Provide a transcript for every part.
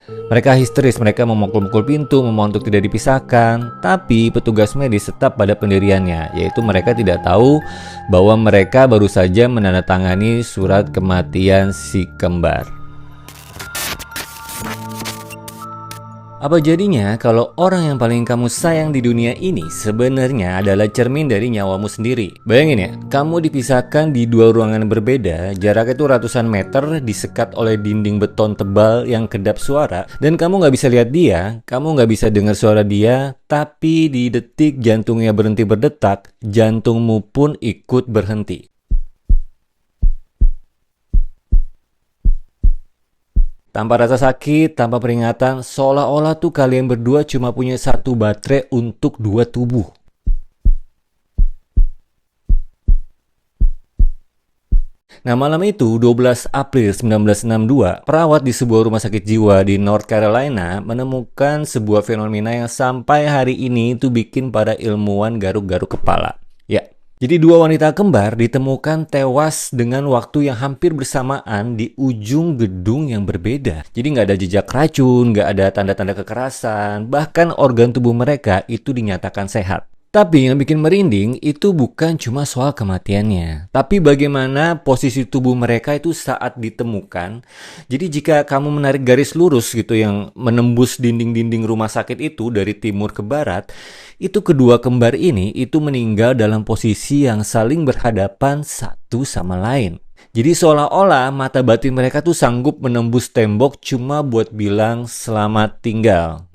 Mereka histeris, mereka memukul-mukul pintu, memohon untuk tidak dipisahkan. Tapi petugas medis tetap pada pendiriannya, yaitu mereka tidak tahu bahwa mereka baru saja menandatangani surat kematian si kembar. Apa jadinya kalau orang yang paling kamu sayang di dunia ini sebenarnya adalah cermin dari nyawamu sendiri? Bayangin ya, kamu dipisahkan di dua ruangan berbeda, jaraknya itu ratusan meter, disekat oleh dinding beton tebal yang kedap suara, dan kamu nggak bisa lihat dia, kamu nggak bisa dengar suara dia, tapi di detik jantungnya berhenti berdetak, jantungmu pun ikut berhenti. Tanpa rasa sakit, tanpa peringatan, seolah-olah tuh kalian berdua cuma punya satu baterai untuk dua tubuh. Nah, malam itu, 12 April 1962, perawat di sebuah rumah sakit jiwa di North Carolina menemukan sebuah fenomena yang sampai hari ini itu bikin para ilmuwan garuk-garuk kepala. Ya, jadi dua wanita kembar ditemukan tewas dengan waktu yang hampir bersamaan di ujung gedung yang berbeda. Jadi nggak ada jejak racun, nggak ada tanda-tanda kekerasan, bahkan organ tubuh mereka itu dinyatakan sehat. Tapi yang bikin merinding itu bukan cuma soal kematiannya, tapi bagaimana posisi tubuh mereka itu saat ditemukan. Jadi jika kamu menarik garis lurus gitu yang menembus dinding-dinding rumah sakit itu dari timur ke barat, itu kedua kembar ini itu meninggal dalam posisi yang saling berhadapan satu sama lain. Jadi seolah-olah mata batin mereka tuh sanggup menembus tembok cuma buat bilang selamat tinggal.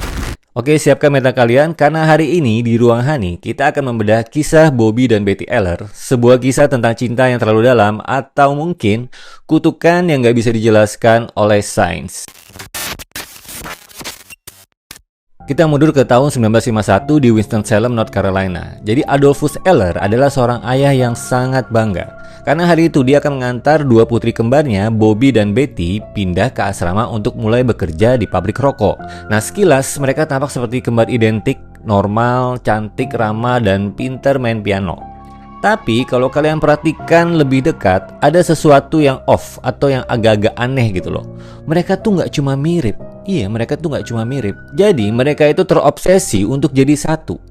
Oke, siapkan mata kalian karena hari ini di Ruang Hani kita akan membedah kisah Bobby dan Betty Eller, sebuah kisah tentang cinta yang terlalu dalam atau mungkin kutukan yang gak bisa dijelaskan oleh sains. Kita mundur ke tahun 1951 di Winston-Salem, North Carolina. Jadi Adolphus Eller adalah seorang ayah yang sangat bangga. Karena hari itu dia akan mengantar dua putri kembarnya, Bobby dan Betty, pindah ke asrama untuk mulai bekerja di pabrik rokok. Nah, sekilas mereka tampak seperti kembar identik, normal, cantik, ramah, dan pintar main piano. Tapi kalau kalian perhatikan lebih dekat, ada sesuatu yang off atau yang agak-agak aneh gitu loh. Mereka tuh nggak cuma mirip. Iya, mereka tuh nggak cuma mirip. Jadi mereka itu terobsesi untuk jadi satu.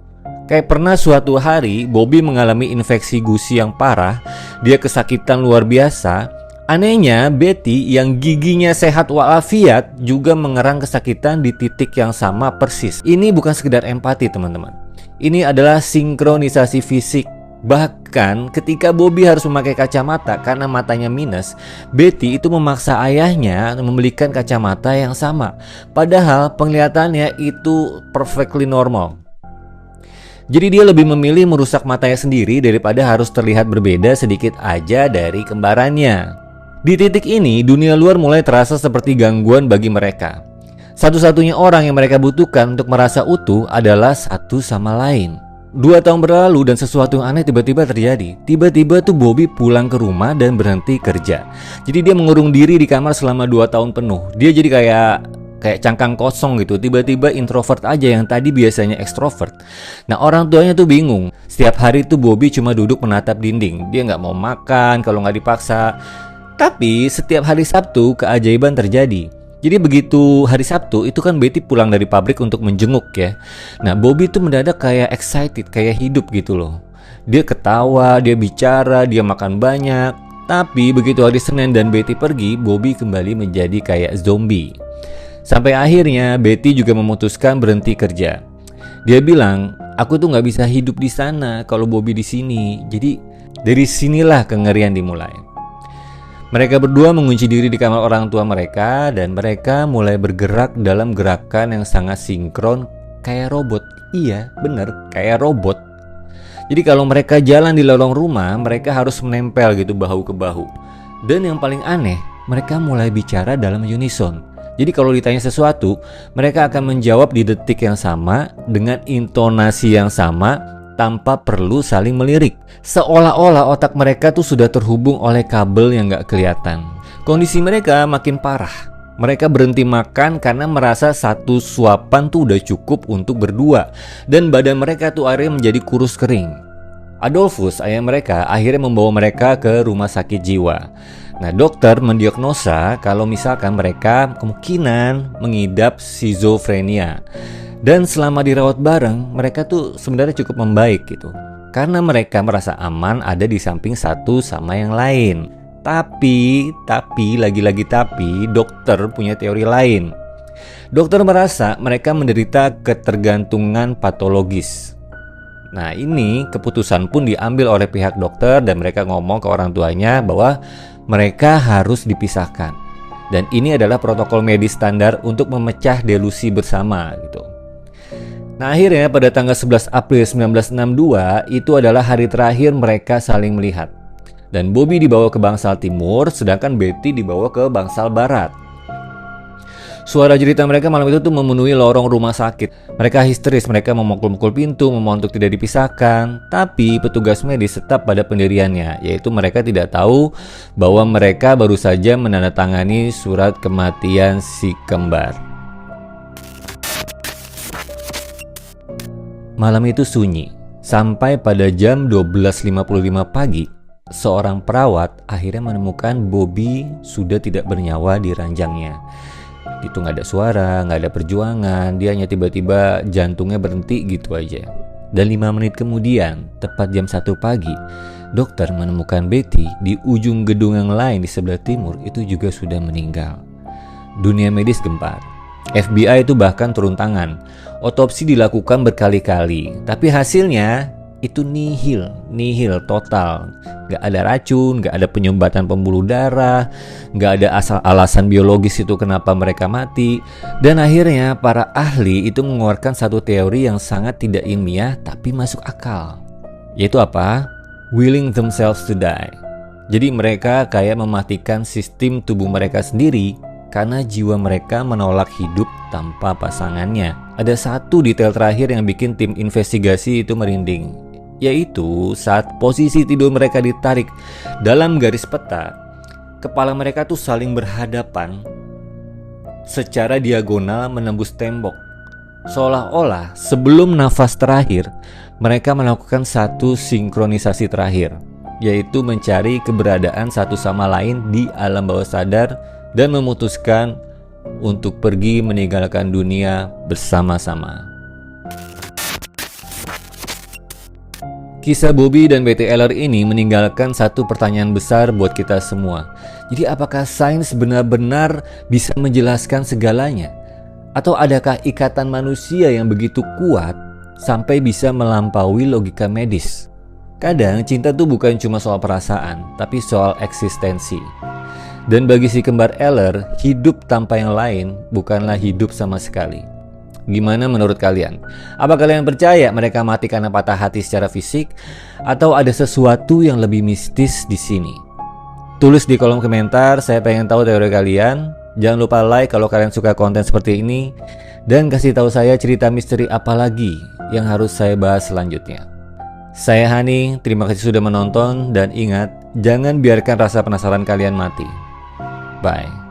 Kayak pernah suatu hari Bobby mengalami infeksi gusi yang parah, dia kesakitan luar biasa. Anehnya Betty yang giginya sehat walafiat juga mengerang kesakitan di titik yang sama persis. Ini bukan sekedar empati teman-teman. Ini adalah sinkronisasi fisik. Bahkan ketika Bobby harus memakai kacamata karena matanya minus, Betty itu memaksa ayahnya membelikan kacamata yang sama. Padahal penglihatannya itu perfectly normal. Jadi dia lebih memilih merusak matanya sendiri daripada harus terlihat berbeda sedikit aja dari kembarannya. Di titik ini, dunia luar mulai terasa seperti gangguan bagi mereka. Satu-satunya orang yang mereka butuhkan untuk merasa utuh adalah satu sama lain. 2 tahun berlalu dan sesuatu yang aneh tiba-tiba terjadi. Tiba-tiba tuh Bobby pulang ke rumah dan berhenti kerja. Jadi dia mengurung diri di kamar selama 2 tahun penuh. Dia jadi kayak cangkang kosong gitu. Tiba-tiba introvert aja yang tadi biasanya ekstrovert. Nah, orang tuanya tuh bingung. Setiap hari tuh Bobby cuma duduk menatap dinding. Dia nggak mau makan kalau nggak dipaksa. Tapi setiap hari Sabtu keajaiban terjadi. Jadi begitu hari Sabtu itu kan Betty pulang dari pabrik untuk menjenguk ya. Nah, Bobby tuh mendadak kayak excited, kayak hidup gitu loh. Dia ketawa, dia bicara, dia makan banyak. Tapi begitu hari Senin dan Betty pergi, Bobby kembali menjadi kayak zombie. Sampai akhirnya Betty juga memutuskan berhenti kerja. Dia bilang, aku tuh nggak bisa hidup di sana kalau Bobby di sini. Jadi dari sinilah kengerian dimulai. Mereka berdua mengunci diri di kamar orang tua mereka dan mereka mulai bergerak dalam gerakan yang sangat sinkron kayak robot. Iya, bener, kayak robot. Jadi kalau mereka jalan di lorong rumah, mereka harus menempel gitu bahu ke bahu. Dan yang paling aneh, mereka mulai bicara dalam unison. Jadi kalau ditanya sesuatu, mereka akan menjawab di detik yang sama dengan intonasi yang sama tanpa perlu saling melirik. Seolah-olah otak mereka tuh sudah terhubung oleh kabel yang gak kelihatan. Kondisi mereka makin parah. Mereka berhenti makan karena merasa satu suapan tuh udah cukup untuk berdua. Dan badan mereka tuh akhirnya menjadi kurus kering. Adolphus, ayah mereka, akhirnya membawa mereka ke rumah sakit jiwa. Nah, dokter mendiagnosa kalau misalkan mereka kemungkinan mengidap skizofrenia. Dan selama dirawat bareng, mereka tuh sebenarnya cukup membaik gitu. Karena mereka merasa aman ada di samping satu sama yang lain. Tapi, lagi-lagi tapi, dokter punya teori lain. Dokter merasa mereka menderita ketergantungan patologis. Nah, ini keputusan pun diambil oleh pihak dokter dan mereka ngomong ke orang tuanya bahwa mereka harus dipisahkan. Dan ini adalah protokol medis standar untuk memecah delusi bersama gitu. Nah, akhirnya pada tanggal 11 April 1962 itu adalah hari terakhir mereka saling melihat. Dan Bobby dibawa ke bangsal timur, sedangkan Betty dibawa ke bangsal barat. Suara cerita mereka malam itu tuh memenuhi lorong rumah sakit. Mereka histeris, mereka memukul-mukul pintu, memohon untuk tidak dipisahkan. Tapi petugas medis tetap pada pendiriannya, yaitu mereka tidak tahu bahwa mereka baru saja menandatangani surat kematian si kembar. Malam itu sunyi, sampai pada jam 12.55 pagi, seorang perawat akhirnya menemukan Bobby sudah tidak bernyawa di ranjangnya. Itu nggak ada suara, nggak ada perjuangan, dia hanya tiba-tiba jantungnya berhenti gitu aja. Dan 5 menit kemudian, tepat jam 1 pagi, dokter menemukan Betty di ujung gedung yang lain di sebelah timur itu juga sudah meninggal. Dunia medis gempar. FBI itu bahkan turun tangan. Otopsi dilakukan berkali-kali, tapi hasilnya itu nihil total. Gak ada racun, gak ada penyumbatan pembuluh darah, gak ada alasan biologis itu kenapa mereka mati. Dan akhirnya para ahli itu mengeluarkan satu teori yang sangat tidak ilmiah tapi masuk akal. Yaitu apa? Willing themselves to die. Jadi mereka kayak mematikan sistem tubuh mereka sendiri karena jiwa mereka menolak hidup tanpa pasangannya. Ada satu detail terakhir yang bikin tim investigasi itu merinding, yaitu saat posisi tidur mereka ditarik dalam garis peta, kepala mereka tuh saling berhadapan secara diagonal menembus tembok. Seolah-olah sebelum nafas terakhir, mereka melakukan satu sinkronisasi terakhir, yaitu mencari keberadaan satu sama lain di alam bawah sadar dan memutuskan untuk pergi meninggalkan dunia bersama-sama. Kisah Bobby dan Betty Eller ini meninggalkan satu pertanyaan besar buat kita semua. Jadi apakah sains benar-benar bisa menjelaskan segalanya? Atau adakah ikatan manusia yang begitu kuat sampai bisa melampaui logika medis? Kadang cinta tuh bukan cuma soal perasaan, tapi soal eksistensi. Dan bagi si kembar Eller, hidup tanpa yang lain bukanlah hidup sama sekali. Gimana menurut kalian? Apa kalian percaya mereka mati karena patah hati secara fisik? Atau ada sesuatu yang lebih mistis di sini? Tulis di kolom komentar, saya pengen tahu teori kalian. Jangan lupa like kalau kalian suka konten seperti ini. Dan kasih tahu saya cerita misteri apa lagi yang harus saya bahas selanjutnya. Saya Hani, terima kasih sudah menonton. Dan ingat, jangan biarkan rasa penasaran kalian mati. Bye.